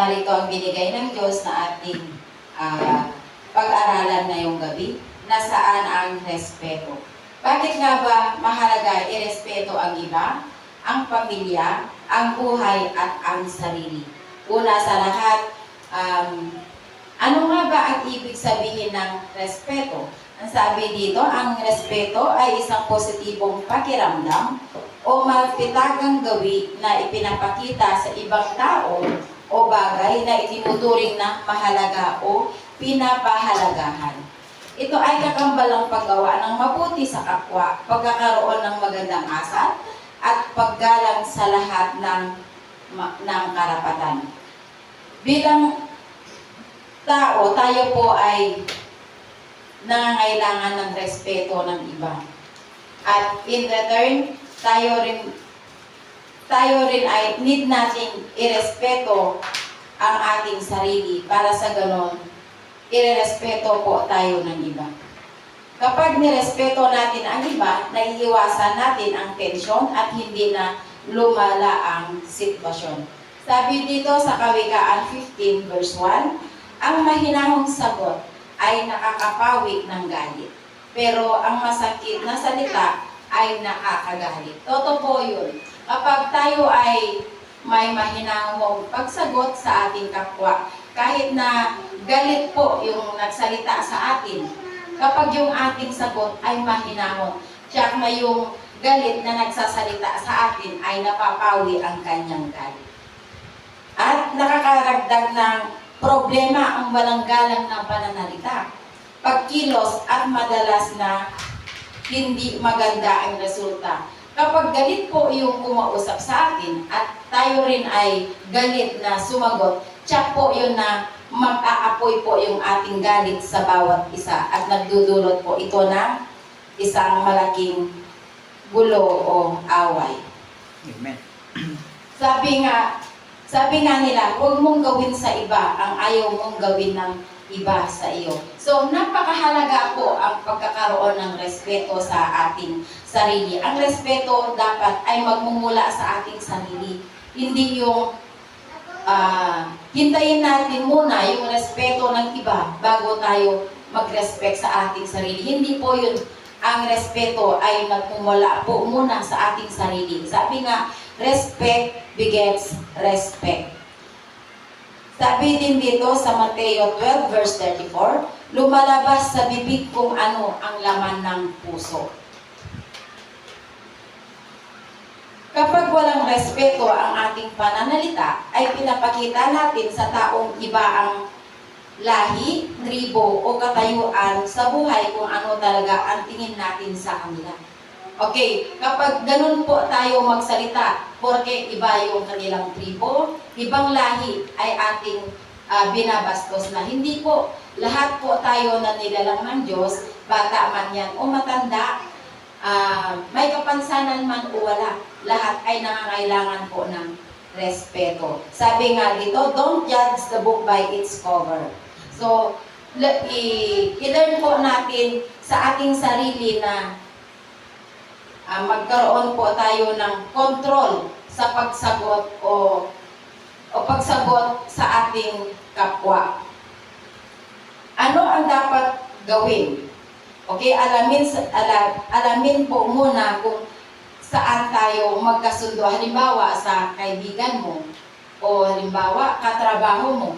Narito ang binigay ng Diyos na ating pag-aralan ngayong gabi, na saan ang respeto. Bakit nga ba mahalaga irespeto ang iba, ang pamilya, ang buhay at ang sarili? Una sa lahat, ano nga ba ang ibig sabihin ng respeto? Ang sabi dito, ang respeto ay isang positibong pakiramdam o malpitagang gawi na ipinapakita sa ibang tao o bagay na itinuturing na mahalaga o pinapahalagahan. Ito ay kakambalang paggawa ng mabuti sa kapwa, pagkakaroon ng magandang asal, at paggalang sa lahat ng karapatan. Bilang tao, tayo po ay nangangailangan ng respeto ng iba. At in return, tayo rin ay need nating irespeto ang ating sarili para sa ganon, irespeto po tayo ng iba. Kapag nirespeto natin ang iba, naiiwasan natin ang tensyon at hindi na lumala ang sitwasyon. Sabi dito sa Kawikaan 15 verse 1, ang mahinahong sagot ay nakakapawi ng galit. Pero ang masakit na salita ay nakakagalit. Totoo po yun. Kapag tayo ay may mahinahong pagsagot sa ating kapwa, kahit na galit po yung nagsalita sa atin, kapag yung ating sagot ay mahinahon, tiyak na yung galit na nagsasalita sa atin ay napapawi ang kanyang galit. At nakakaragdag ng problema ang walang galang na pananalita, pagkilos at madalas na hindi maganda ang resulta. Kapag galit po yung kumausap sa atin at tayo rin ay galit na sumagot, tiyak po yun na mag-aapoy po yung ating galit sa bawat isa at nagdudulot po ito ng isang malaking gulo o away. Amen. Sabi nga nila, huwag mong gawin sa iba ang ayaw mong gawin ng iba sa iyo. So, napakahalaga po ang pagkakaroon ng respeto sa ating sarili. Ang respeto dapat ay magmumula sa ating sarili. Hindi yung hintayin natin muna yung respeto ng iba bago tayo mag-respect sa ating sarili. Hindi po yun. Ang respeto ay nagmumula po muna sa ating sarili. Sabi nga, respect begets respect. Sabi din dito sa Mateo 12 verse 34, lumalabas sa bibig kung ano ang laman ng puso. Kapag walang respeto ang ating pananalita, ay pinapakita natin sa taong iba ang lahi, tribo o katayuan sa buhay kung ano talaga ang tingin natin sa kanila. Okay, kapag ganun po tayo magsalita, porque iba yung kanilang tribo, ibang lahi ay ating binabastos na. Hindi po, lahat po tayo na nilalang ng Diyos, bata man yan o matanda, may kapansanan man o wala, lahat ay nangangailangan po ng respeto. Sabi nga dito, don't judge the book by its cover. So, i-learn po natin sa ating sarili na magkaroon po tayo ng control sa pagsagot o pagsagot sa ating kapwa. Ano ang dapat gawin? Okay, alamin po muna kung saan tayo magkasundo. Halimbawa, sa kaibigan mo o halimbawa, katrabaho mo.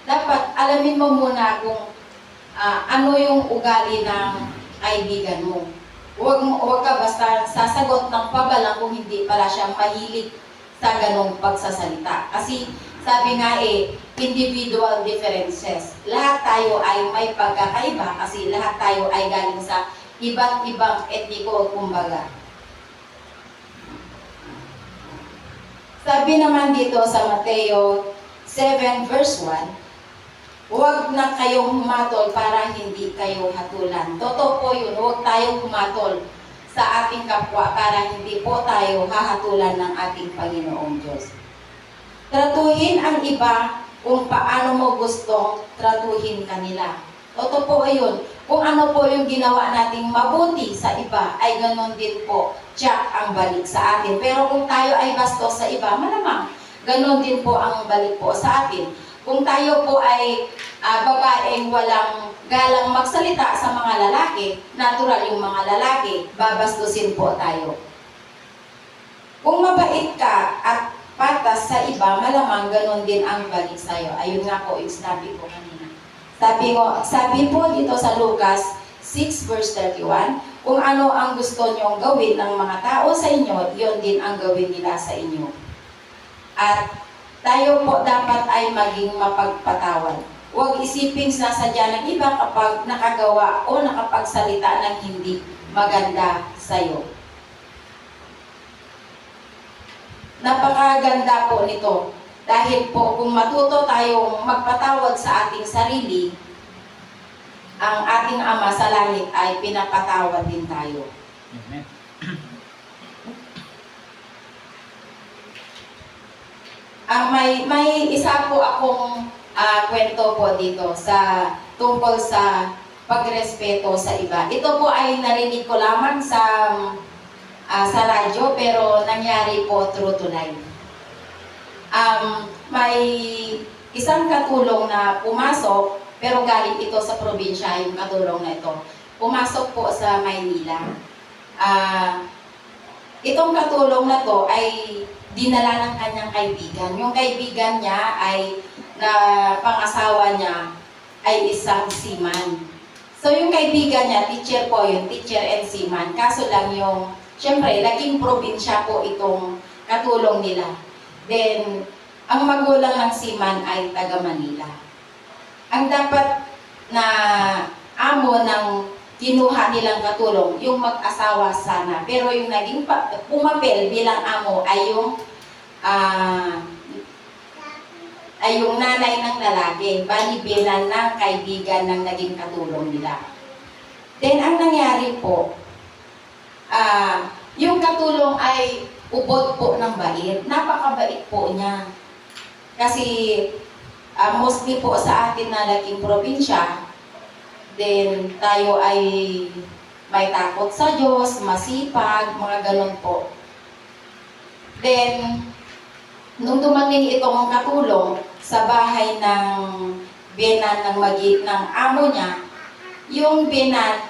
Dapat alamin mo muna kung ano yung ugali ng kaibigan mo. Huwag ka basta sasagot ng pabalang kung hindi pala siya mahilig sa ganong pagsasalita. Kasi sabi nga individual differences. Lahat tayo ay may pagkakaiba kasi lahat tayo ay galing sa iba't ibang etniko o kumbaga. Sabi naman dito sa Mateo 7 verse 1, huwag na kayong humatol para hindi kayo hatulan. Totoo po yun, huwag tayong humatol sa ating kapwa para hindi po tayo hahatulan ng ating Panginoong Diyos. Tratuhin ang iba kung paano mo gustong tratuhin kanila. Totoo po yun. Kung ano po yung ginawa nating mabuti sa iba, ay ganon din po, tiyak ang balik sa atin. Pero kung tayo ay bastos sa iba, malamang ganon din po ang balik po sa atin. Kung tayo po ay babaeng walang galang magsalita sa mga lalaki, natural yung mga lalaki, babastusin po tayo. Kung mabait ka at patas sa iba, malamang ganon din ang balik sa'yo. Ayun nga po yung sinabi ko kanina. Sabi po dito sa Lucas 6 verse 31, kung ano ang gusto nyong gawin ng mga tao sa inyo, yon din ang gawin nila sa inyo. At tayo po dapat ay maging mapagpatawad. Huwag isiping sinasadya ng iba kapag nakagawa o nakapagsalita ng hindi maganda sa'yo. Napakaganda po nito. Dahil po kung matuto tayong magpatawad sa ating sarili, ang ating Ama sa langit ay pinapatawad din tayo. Amen. May isa po akong kwento po dito sa tungkol sa pagrespeto sa iba. Ito po ay narinig ko lamang sa radyo pero nangyari po true to life. May isang katulong na pumasok, pero galing ito sa probinsya, yung katulong na ito. Pumasok po sa Maynila. Itong katulong na to ay dinala ng kanyang kaibigan. Yung kaibigan niya ay, na pangasawa niya, ay isang seaman. So yung kaibigan niya, teacher po yun, teacher and seaman. Kaso lang yung, syempre, naging probinsya po itong katulong nila. Then, ang magulang ng seaman ay taga Manila. Ang dapat na amo ng kinuha nilang katulong, yung mag-asawa sana. Pero yung naging pumapel bilang amo ay yung nanay ng lalaki, bali-bilan ng kaibigan ng naging katulong nila. Then, ang nangyari po, yung katulong ay ubod po ng bait. Napakabait po niya. Kasi mostly po sa atin na naging probinsya, then tayo ay may takot sa Diyos, masipag, mga ganun po. Then, nung dumating itong katulong sa bahay ng biyenan ng amo niya, yung biyenan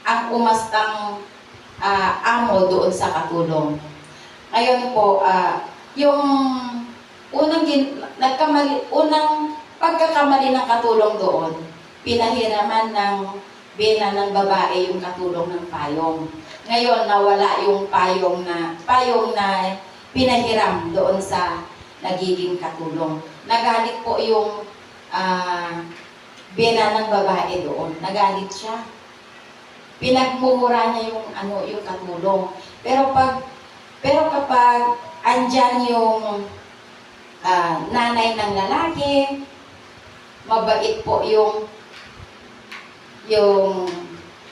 ang umastang amo doon sa katulong. Ngayon po, yung unang pagkakamali ng katulong doon, pinahiraman ng biyenan ng babae yung katulong ng payong. Ngayon, nawala yung payong na pinahiram doon sa nagiging katulong. Nagalit po yung biyenan ng babae doon. Nagalit siya. Pinagmumura niya yung katulong. Pero kapag andyan yung nanay ng lalaki, mabait po yung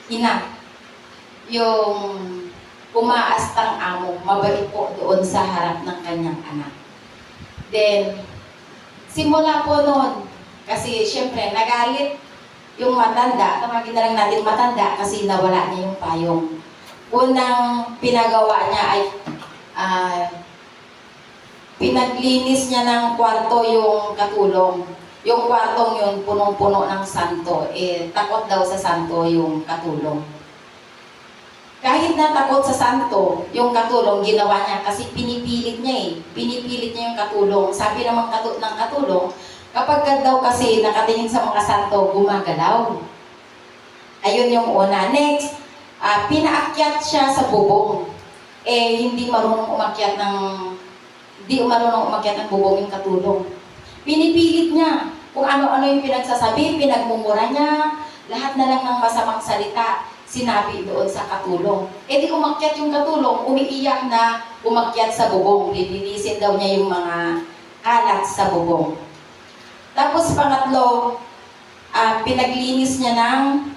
ina, yung umaastang amo, mabait po doon sa harap ng kanyang anak. Then, simula po noon, kasi syempre nagalit yung matanda, tawagin na lang natin matanda kasi nawala niya yung payong. Unang pinagawa niya ay pinaglinis niya ng kwarto yung katulong. Yung kwartong yun, punong-puno ng santo. Takot daw sa santo yung katulong. Kahit na takot sa santo, yung katulong, ginawa niya kasi pinipilit niya Pinipilit niya yung katulong. Sabi naman ng katulong, kapag daw kasi nakatingin sa mga santo, gumagalaw. Ayun yung una. Next, pinaakyat siya sa bubong. Hindi marunong umakyat ng bubong yung katulong. Pinipilit niya. Kung ano-ano yung pinagsasabi, pinagmumura niya, lahat na lang ng masamang salita, sinabi doon sa katulong. Di umakyat yung katulong, umiiyak na umakyat sa bubong. Lilinisin daw niya yung mga kalat sa bubong. Tapos pangatlo, pinaglinis niya ng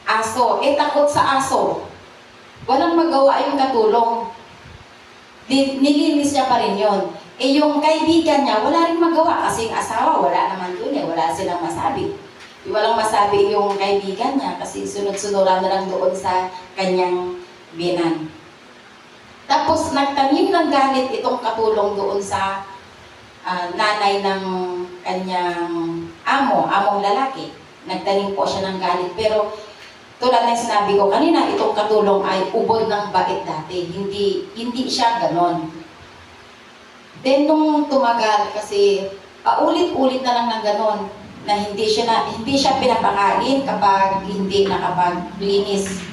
aso. Takot sa aso. Walang magawa yung katulong. Nilinis niya pa rin yun. Yung kaibigan niya, wala rin magawa kasi yung asawa, wala naman dun wala silang masabi. Walang masabi yung kaibigan niya kasi sunod-sunuran na lang doon sa kanyang biyenan. Tapos nagtanim ng galit itong katulong doon sa nanay ng kanyang among lalaki. Nagtanim po siya ng galit. Pero tulad ng sinabi ko kanina, itong katulong ay ubod ng bait dati. Hindi siya ganon. Then nung tumagal, kasi paulit-ulit na lang ng ganon, na hindi siya pinapakain kapag hindi nakapaglinis.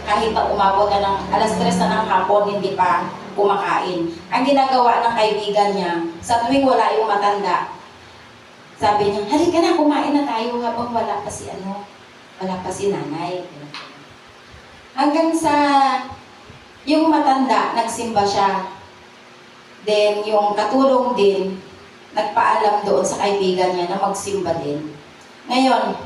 Kahit na umabot na ng alas 3 na ng hapon, hindi pa kumakain. Ang ginagawa ng kaibigan niya, sa tuwing wala yung matanda, sabi niya, halika na, kumain na tayo habang wala pa si nanay. Hanggang sa yung matanda, nagsimba siya. Then yung katulong din, nagpaalam doon sa kaibigan niya na magsimba din. Ngayon,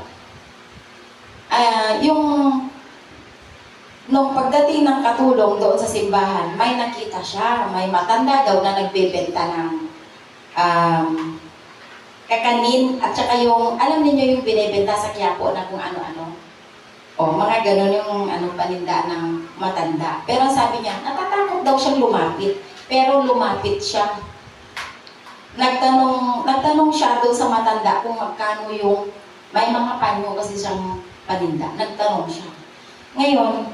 nung pagdating ng katulong doon sa simbahan, may nakita siya, may matanda daw na nagbebenta ng kakanin at saka yung, alam niyo yung binebenta sa Quiapo na kung ano-ano. O, mga ganun yung paninda ng matanda. Pero sabi niya, natatakot daw siyang lumapit. Pero lumapit siya. Nagtanong siya doon sa matanda kung magkano yung, may mga panyo kasi siyang paninda. Nagtanong siya. Ngayon,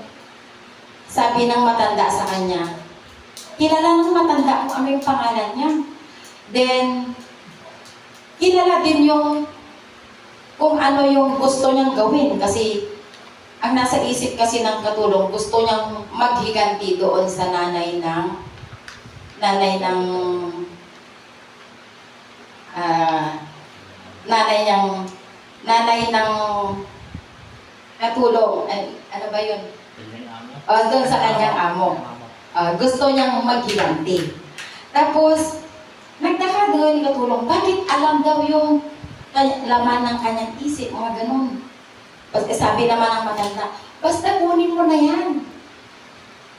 sabi ng matanda sa kanya, kilala ng matanda kung ano yung pangalan niya. Then, kilala din yung kung ano yung gusto niyang gawin. Kasi, ang nasa isip kasi ng katulong, gusto niyang maghiganti doon sa nanay ng katulong. Ano ba yun? Doon sa kanyang amo. Gusto niyang maghiganti. Tapos, nagtaka doon yung katulong, bakit alam daw yung laman ng kanyang isip, mga ganun. Sabi naman ng matanda, basta kunin mo na yan.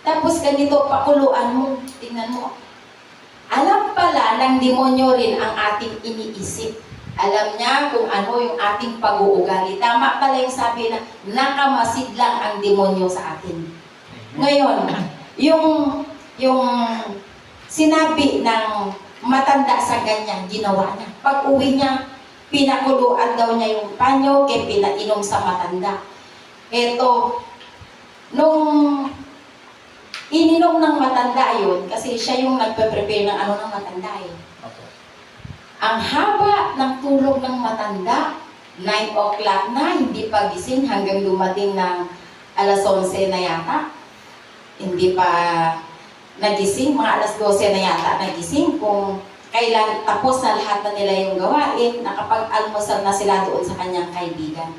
Tapos ganito, pakuluan mo, tingnan mo. Alam pala ng demonyo rin ang ating iniisip. Alam niya kung ano yung ating pag-uugali. Tama pala yung sabi na nakamasid lang ang demonyo sa atin. Ngayon, yung sinabi ng matanda sa ganyan, ginawa niya. Pag uwi niya, pinakuluan daw niya yung panyo, kaya pinainom sa matanda. Eto, nung ininom ng matanda yun, kasi siya yung nagpe-prepare ng ng matanda eh. Okay. Ang haba ng tulog ng matanda, 9 o'clock na, hindi pa gising hanggang dumating ng alas 11 na yata. Hindi pa nagising, mga alas 12 na yata nagising. Kung kailan tapos na lahat na nila yung gawain, nakapag-almusal na sila doon sa kanyang kaibigan.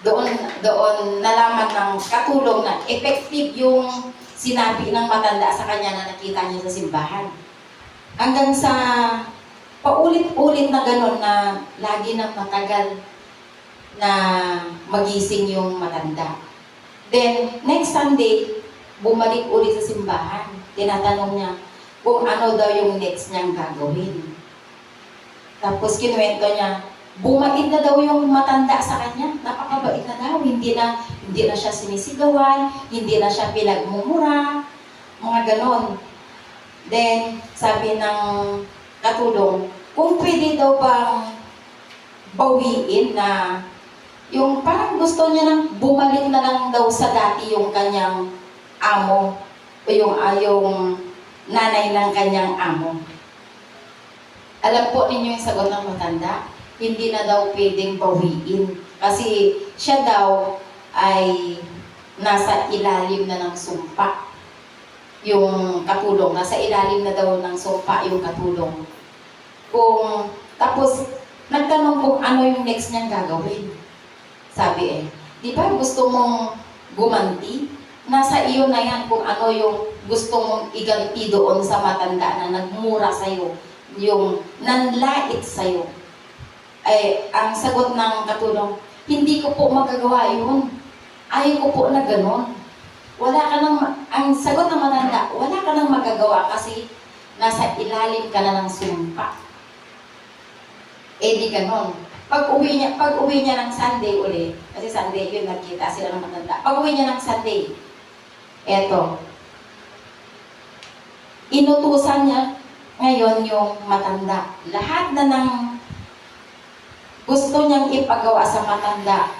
Doon nalaman ng katulong na effective yung sinabi ng matanda sa kanya na nakita niya sa simbahan. Hanggang sa paulit-ulit na gano'n na lagi nang matagal na magising yung matanda. Then, next Sunday, bumalik ulit sa simbahan. Tinatanong niya kung ano daw yung next niyang gagawin. Tapos kinuwento niya, bumait na daw yung matanda sa kanya. Napakabait na daw. Hindi na siya sinisigawan, hindi na siya pinagmumura, mga ganon. Then, sabi ng katulong, kung pwede daw bang bawiin na yung parang gusto niya nang bumalik na lang daw sa dati yung kanyang amo o yung nanay ng kanyang amo. Alam po ninyo yung sagot ng matanda? Hindi na daw pwedeng bawiin. Kasi siya daw ay nasa ilalim na ng sumpa. Yung katulong, nasa ilalim na daw ng sumpa yung katulong. Tapos, nagtanong kung ano yung next niyang gagawin. Sabi di ba gusto mong gumanti? Nasa iyo na yan kung ano yung gusto mong iganti doon sa matanda na nagmura sa'yo, yung nanlait sa'yo. Ang sagot ng katulong, hindi ko po magagawa yun. Ayaw ko po na gano'n. Ang sagot ng matanda, wala ka nang magagawa kasi nasa ilalim ka na ng sumpa. Di gano'n. Pag uwi niya ng Sunday uli, kasi Sunday yun, nagkita sila ng matanda. Pag uwi niya ng Sunday, eto, inutusan niya Ngayon yung matanda. Lahat na ng gusto niyang ipagawa sa matanda,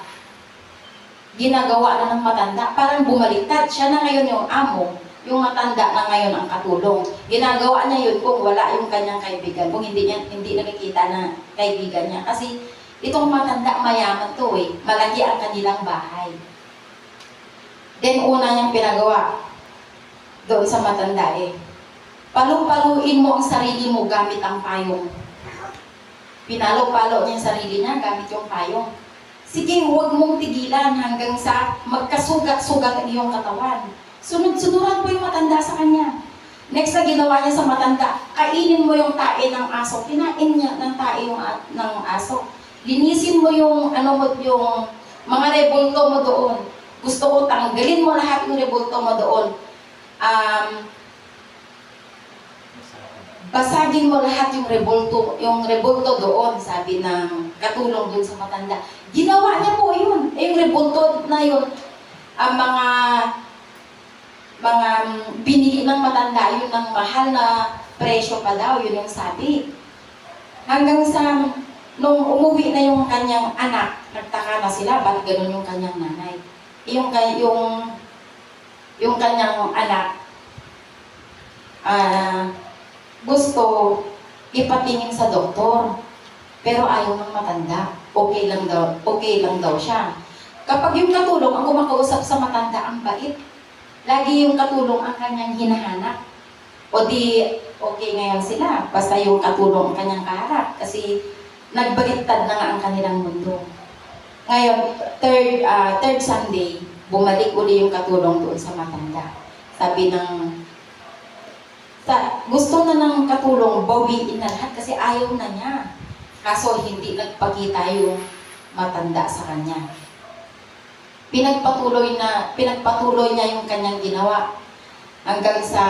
ginagawa na ng matanda. Parang bumaliktad. Siya na ngayon yung amo. Yung matanda na ngayon ang katulong. Ginagawa niya yun kung wala yung kanyang kaibigan. Kung hindi nakikita na kaibigan niya. Kasi itong matanda mayaman to eh. Malaki ang kanilang bahay. Then una niyang pinagawa doon sa matanda eh. Palu-paluin mo ang sarili mo gamit ang payong. Pinalo-palo niya ang sarili niya gamit yung payong. Sige, huwag mong tigilan hanggang sa magkasugat-sugat ang iyong katawan. Sunod-sunuran po yung matanda sa kanya. Next na ginawa niya sa matanda, kainin mo yung tae ng aso. Kinain niya ng tae ng aso. Linisin mo yung, yung mga rebulto mo doon. Gusto ko tanggalin mo lahat ng rebulto mo doon. Basagin mo lahat yung rebulto doon, sabi ng katulong doon sa matanda. Ginawa niya po yun. Yung rebulto na yun, ang mga binili ng matanda, yun ng mahal na presyo pa daw, yun yung sabi. Hanggang sa, nung umuwi na yung kanyang anak, nagtaka na sila, ba't ganun yung kanyang nanay? Yung kanyang anak, gusto ipatingin sa doktor, pero ayaw ng matanda. Okay lang daw siya. Kapag yung katulong ang kumakausap sa matanda, ang bait. Lagi yung katulong ang kanyang hinahanap. O di, okay ngayon sila. Basta yung katulong ang kanyang kaharap. Kasi nagbaliktad na nga ang kanilang mundo. Ngayon, third Sunday, bumalik uli yung katulong doon sa matanda. Sabi gusto na ng katulong bawiin na lahat kasi ayaw na niya. Kaso hindi nagpakita yung matanda sa kanya. Pinagpatuloy niya yung kanyang ginawa hanggang sa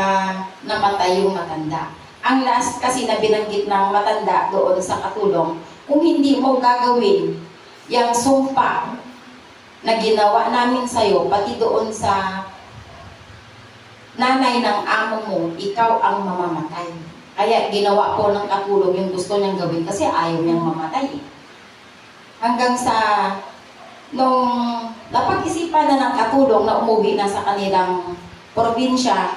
namatay yung matanda. Ang last kasi na binanggit ng matanda doon sa katulong, kung hindi mo gagawin yung sumpa na ginawa namin sa'yo, pati doon sa nanay ng amo mo, ikaw ang mamamatay. Kaya ginawa po ng katulong yung gusto niyang gawin kasi ayaw niyang mamatay. Hanggang sa nung napag-isipan na ng katulong na umuwi na sa kanilang probinsya,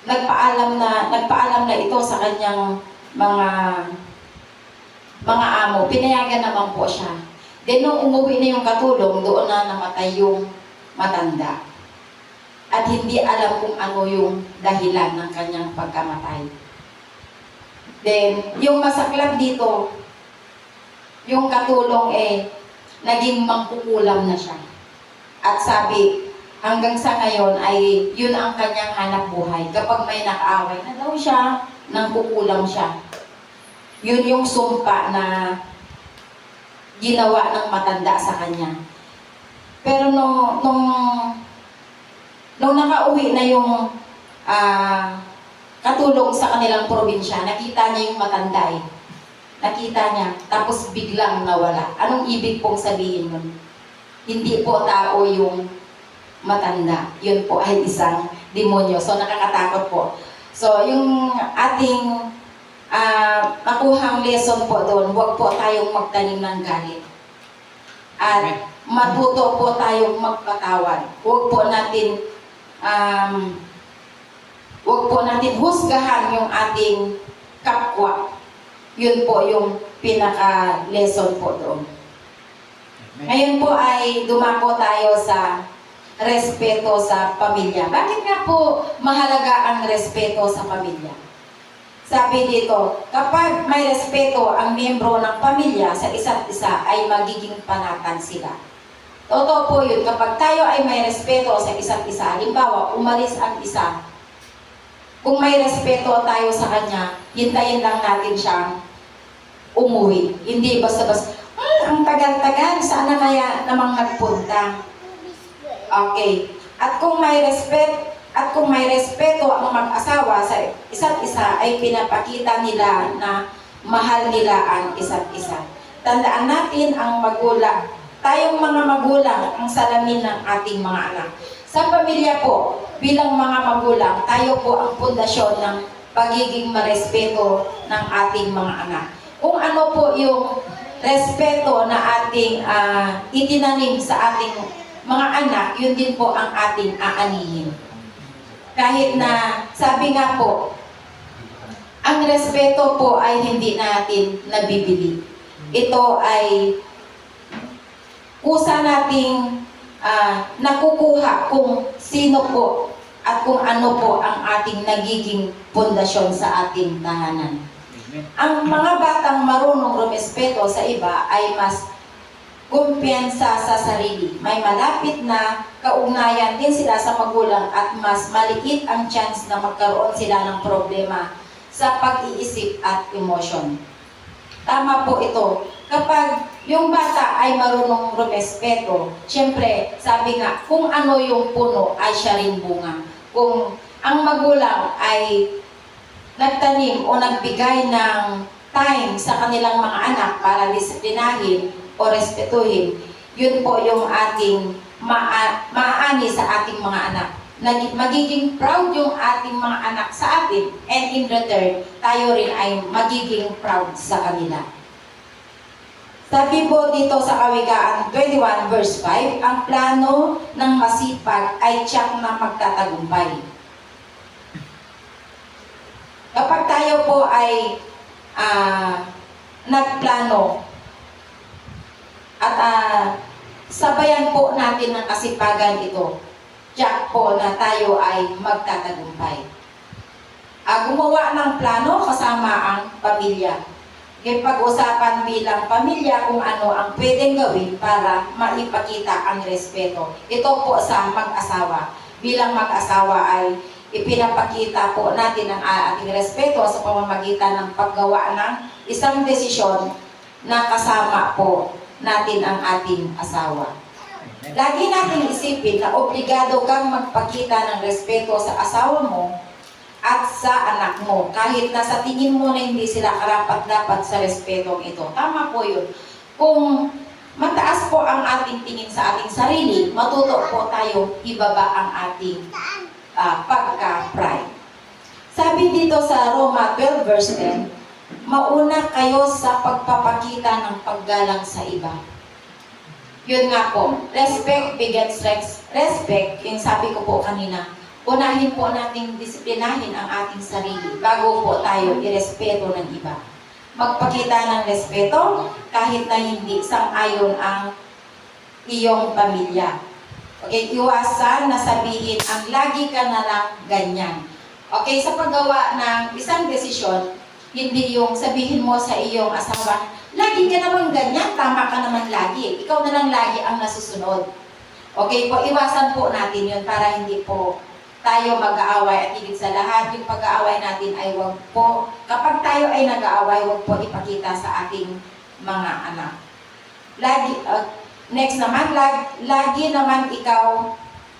nagpaalam na ito sa kanyang mga amo. Pinayagan naman po siya. Then nung umuwi na yung katulong, doon na namatay yung matanda. At hindi alam kung ano yung dahilan ng kanyang pagkamatay. Then, yung masaklap dito, yung katulong naging mangkukulam na siya. At sabi, hanggang sa ngayon ay yun ang kanyang hanap buhay. Kapag may nakaaway na daw siya, nangkukulam siya. Yun yung sumpa na ginawa ng matanda sa kanya. Pero nung nakauwi na yung katulong sa kanilang probinsya, nakita niya yung matanda Nakita niya, tapos biglang nawala. Anong ibig pong sabihin nun? Hindi po tao yung matanda. Yun po ay isang demonyo. So nakakatakot po. So yung ating nakuhang lesson po doon, huwag po tayong magtanim ng galit. At matuto po tayong magpatawad. Huwag po natin husgahan yung ating kapwa. Yun po yung pinaka-lesson po doon. Ngayon po ay dumako tayo sa respeto sa pamilya. Bakit nga po mahalaga ang respeto sa pamilya? Sabi dito, kapag may respeto ang miyembro ng pamilya sa isa't isa, ay magiging panatag sila. Totoo po yun, kapag tayo ay may respeto sa isa't isa, halimbawa, umalis ang isa, kung may respeto tayo sa kanya, hintayin lang natin siyang umuwi. Hindi basta-basta, ang tagal-tagal, sana kaya namang nagpunta. Okay. At kung may respeto ang mag-asawa sa isa't isa, ay pinapakita nila na mahal nila ang isa't isa. Tandaan natin ang magulang. Tayong mga magulang ang salamin ng ating mga anak. Sa pamilya po, bilang mga magulang, tayo po ang pundasyon ng pagiging marespeto ng ating mga anak. Kung ano po yung respeto na ating itinanim sa ating mga anak, yun din po ang ating aanihin. Kahit na, sabi nga po, ang respeto po ay hindi natin nabibili. Ito ay kusa nating nakukuha kung sino po at kung ano po ang ating nagiging pundasyon sa ating tahanan. Ang mga batang marunong rumespeto sa iba ay mas kumpiyansa sa sarili. May malapit na kaugnayan din sila sa magulang at mas maliit ang chance na magkaroon sila ng problema sa pag-iisip at emosyon. Tama po ito. Kapag yung bata ay marunong rumespeto, syempre, sabi nga, kung ano yung puno ay siya rin bunga. Kung ang magulang ay nagtanim o nagbigay ng time sa kanilang mga anak para disiplinahin o respetuhin, yun po yung ating maaani sa ating mga anak. Magiging proud yung ating mga anak sa atin, and in return, tayo rin ay magiging proud sa kanila. Sabi po dito sa Kawikaan 21 verse 5, ang plano ng masipag ay tiyak na magtatagumpay. Kapag tayo po ay nagplano at sabayan po natin ng kasipagan ito, tiyak po na tayo ay magtatagumpay. Gumawa ng plano kasama ang pamilya. Pag-usapan bilang pamilya kung ano ang pwedeng gawin para maipakita ang respeto. Ito po sa mag-asawa. Bilang mag-asawa ay ipinapakita po natin ang ating respeto sa pamamagitan ng paggawa ng isang desisyon na kasama po natin ang ating asawa. Lagi natin isipin na obligado kang magpakita ng respeto sa asawa mo at sa anak mo, kahit na sa tingin mo na hindi sila karapat-dapat sa respetong ito. Tama po yun. Kung mataas po ang ating tingin sa ating sarili, matuto po tayo ibaba ang ating pagka-pride. Sabi dito sa Roma 12 verse 10, mauna kayo sa pagpapakita ng paggalang sa iba. Yun nga po, respect begets respect, yung sabi ko po kanina, unahin po nating disiplinahin ang ating sarili bago po tayo irespeto ng iba. Magpakita ng respeto kahit na hindi sang-ayon ang iyong pamilya. Okay, iwasan na sabihin ang lagi ka na lang ganyan. Okay, sa paggawa ng isang desisyon, hindi yung sabihin mo sa iyong asawa, lagi ka naman ganyan, tama ka naman lagi. Ikaw na lang lagi ang nasusunod. Okay po, iwasan po natin yun para hindi po tayo mag-aaway at higit sa lahat, yung pag-aaway natin ay wag po, kapag tayo ay nag-aaway, wag po ipakita sa ating mga anak. Next naman, lagi naman ikaw,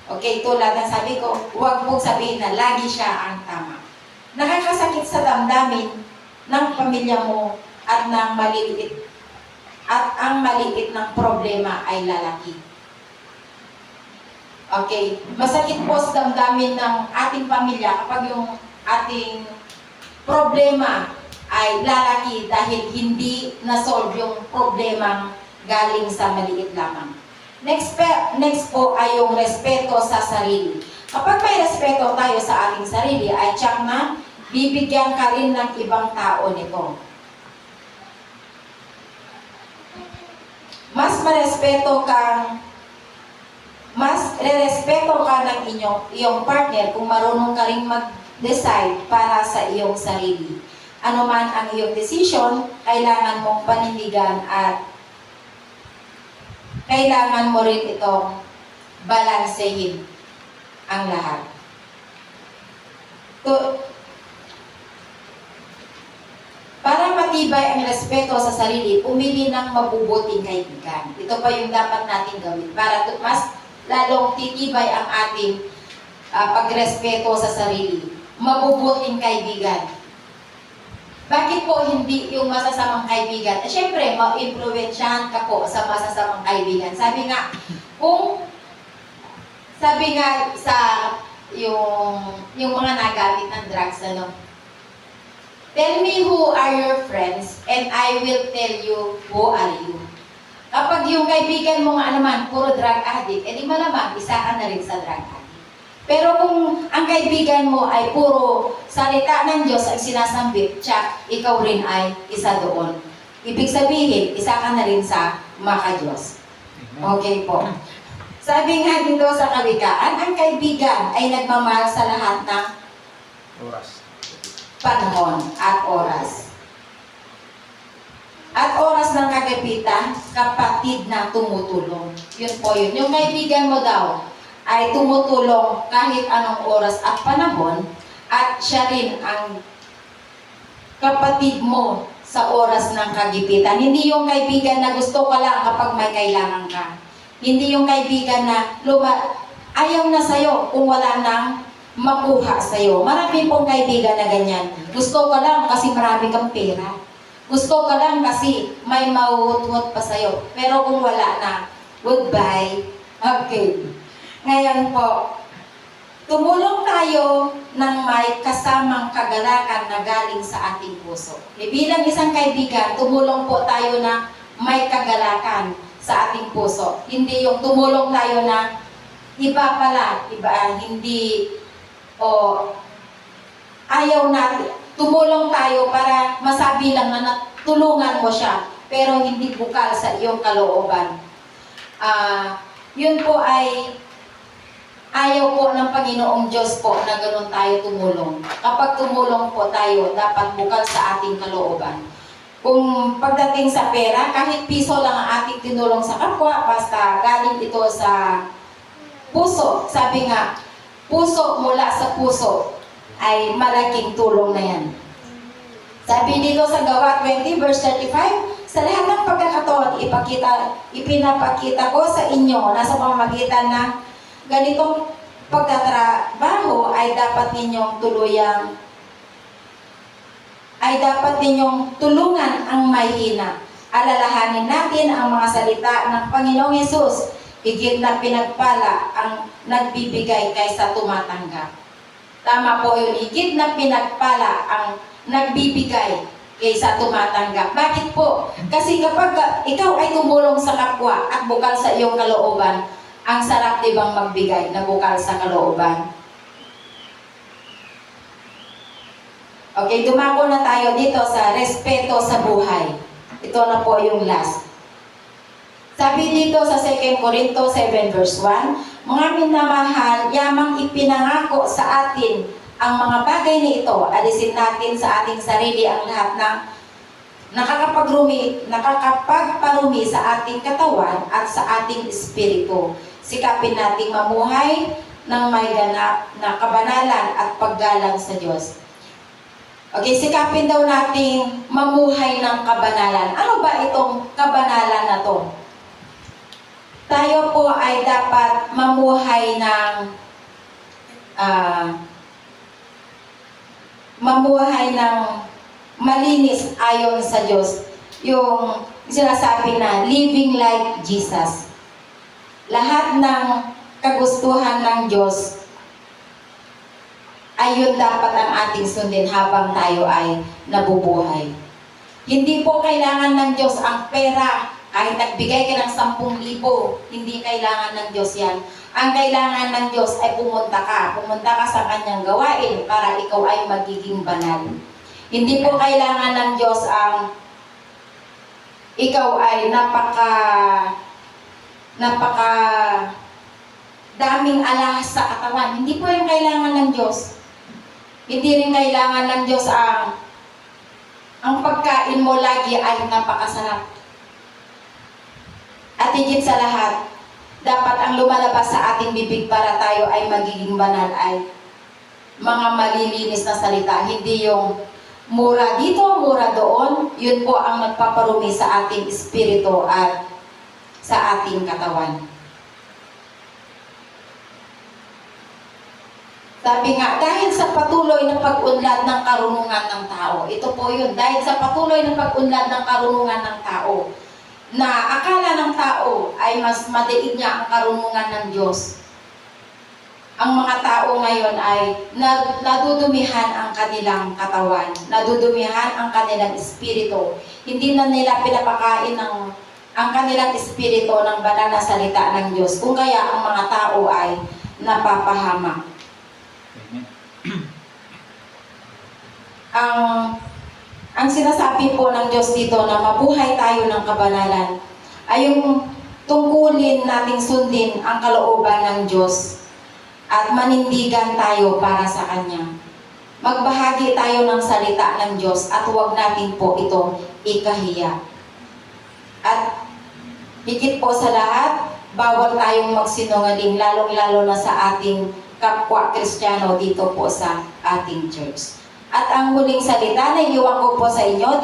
okay, tulad ng sabi ko, wag po sabihin na lagi siya ang tama. Nakakasakit sa damdamin ng pamilya mo at ng maliliit, at ang maliit ng problema ay lalaki. Okay, masakit po sa damdamin ng ating pamilya kapag yung ating problema ay lalaki dahil hindi na-solve yung problema galing sa maliit lamang. Next po ay yung respeto sa sarili. Kapag may respeto tayo sa ating sarili, ay tiyak na bibigyan ka rin ng ibang tao nito. Mas re-respeto ka ng iyong partner kung marunong ka rin mag-decide para sa iyong sarili. Ano man ang iyong decision, kailangan mong panindigan at kailangan mo rin itong balansehin ang lahat. Para matibay ang respeto sa sarili, pumili ng mabubuting kaibigan. Ito pa yung dapat natin gawin para mas lalong titibay ang ating pagrespeto sa sarili. Mabubuting kaibigan. Bakit po hindi yung masasamang kaibigan? Siyempre, ma-influensyahan ka po sa masasamang kaibigan. Sabi nga, kung Sabi nga sa yung mga nagamit ng drugs, ano, tell me who are your friends and I will tell you who are you. Kapag yung kaibigan mo nga naman, puro drug addict, edi malamang isa ka na rin sa drug addict. Pero kung ang kaibigan mo ay puro salita ng Diyos ang sinasambit, tsak, ikaw rin ay isa doon. Ibig sabihin, isa ka na rin sa maka-Diyos. Okay po. Sabi nga dito sa Kawikaan, ang kaibigan ay nagmamahal sa lahat ng Oras. panahon at oras. At oras ng kagapitan, kapatid na tumutulong. Yun po yun. Yung kaibigan mo daw ay tumutulong kahit anong oras at panahon, at siya rin ang kapatid mo sa oras ng kagipitan. Hindi yung kaibigan na gusto ka lang kapag may kailangan ka. Hindi yung kaibigan na ayaw na sa'yo kung wala nang makuha sa'yo. Marami pong kaibigan na ganyan. Gusto ka lang kasi marami kang pera. Gusto ka lang kasi may mauhut-hut pa sa'yo. Pero kung wala na, goodbye. Okay. Ngayon po, tumulong tayo ng may kasamang kagalakan na galing sa ating puso. Bilang isang kaibigan, tumulong po tayo na may kagalakan sa ating puso. Hindi yung tumulong tayo na iba pala, hindi, ayaw natin. Tumulong tayo para masabi lang na tulungan mo siya, pero hindi bukal sa iyong kalooban. Yun po ay ayaw po ng Panginoong Diyos po na gano'n tayo tumulong. Kapag tumulong po tayo, dapat bukal sa ating kalooban. Kung pagdating sa pera, kahit piso lang ang ating tinulong sa kapwa, basta galing ito sa puso. Sabi nga, puso mula sa puso ay malaking tulong na yan. Sabi dito sa Gawa 20 verse 35, sa lahat ng pagkakataon, ipinapakita ko sa inyo na sa pamamagitan ng ganitong pagtatrabaho ay dapat ninyong tulungan ang mahihina. Alalahanin natin ang mga salita ng Panginoong Hesus, higit na pinagpala ang nagbibigay kaysa tumatanggap. Tama po yun, higit na pinagpala ang nagbibigay kaysa tumatanggap. Bakit po? Kasi kapag ikaw ay tumulong sa kapwa at bukal sa iyong kalooban, ang sarap dibang magbigay na bukal sa kalooban. Okay, dumako na tayo dito sa respeto sa buhay. Ito na po yung last. Sabi dito sa 2 Corinto 7 verse 1, mga minamahal, yamang ipinangako sa atin ang mga bagay na ito. Alisin natin sa ating sarili ang lahat ng nakakapagparumi sa ating katawan at sa ating espiritu. Sikapin nating mamuhay ng may ganap na kabanalan at paggalang sa Diyos. Okay, sikapin daw nating mamuhay ng kabanalan. Ano ba itong kabanalan na to? Tayo po ay dapat mamuhay ng malinis ayon sa Diyos. Yung sinasabi na living like Jesus. Lahat ng kagustuhan ng Diyos ay yun dapat ang ating sundin habang tayo ay nabubuhay. Hindi po kailangan ng Diyos ang pera. Kahit nagbigay ka ng 10,000, hindi kailangan ng Diyos yan. Ang kailangan ng Diyos ay pumunta ka sa kanyang gawain para ikaw ay magiging banal. Hindi po kailangan ng Diyos ang ikaw ay napaka daming alahas sa katawan. Hindi po yung kailangan ng Diyos. Hindi rin kailangan ng Diyos ang pagkain mo lagi ay napakasarap. At higit sa lahat, dapat ang lumalabas sa ating bibig para tayo ay magiging banal ay mga malilinis na salita. Hindi yung mura dito, mura doon. Yun po ang nagpaparumi sa ating espiritu at sa ating katawan. Sabi nga, dahil sa patuloy na pag-unlad ng karunungan ng tao, ito po yun, dahil sa patuloy na pag-unlad ng karunungan ng tao, na akala ng tao ay mas madiin niya ang karunungan ng Diyos. ang mga tao ngayon ay nadudumihan ang kanilang katawan, nadudumihan ang kanilang espiritu. Hindi na nila pinapakain ang kanilang espiritu ng banal na salita ng Diyos. Kung kaya ang mga tao ay napapahamak. Ang sinasabi po ng Diyos dito na mabuhay tayo ng kabanalan ay yung tungkulin nating sundin ang kalooban ng Diyos at manindigan tayo para sa Kanya. Magbahagi tayo ng salita ng Diyos at huwag natin po ito ikahiya. At higit po sa lahat, bawal tayong magsinungaling, lalong-lalo na sa ating kapwa Kristiyano dito po sa ating church. At ang huling salita na iiwan ko po sa inyo,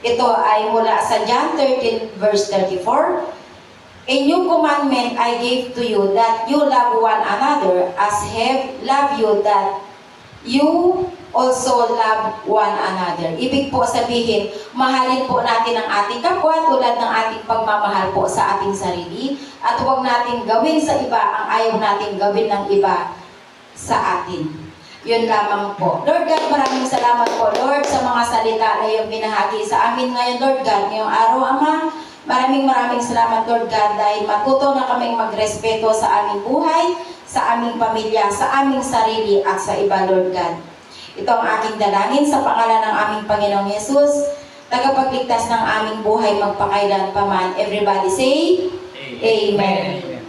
ito ay mula sa John 13 verse 34. A new commandment I gave to you, that you love one another as have loved you, that you also love one another. Ibig po sabihin, mahalin po natin ang ating kapwa tulad ng ating pagmamahal po sa ating sarili, at huwag natin gawin sa iba ang ayaw natin gawin ng iba sa atin. Yun lamang po. Lord God, maraming salamat po, Lord, sa mga salita na iyong binahagi sa amin ngayon, Lord God, ngayong araw, Ama. Maraming salamat, Lord God, dahil matuto na kaming magrespeto sa aming buhay, sa aming pamilya, sa aming sarili, at sa iba, Lord God. Ito ang aking dalangin sa pangalan ng aming Panginoong Yesus, tagapagligtas ng aming buhay magpakailan pa man. Everybody say, Amen. Amen.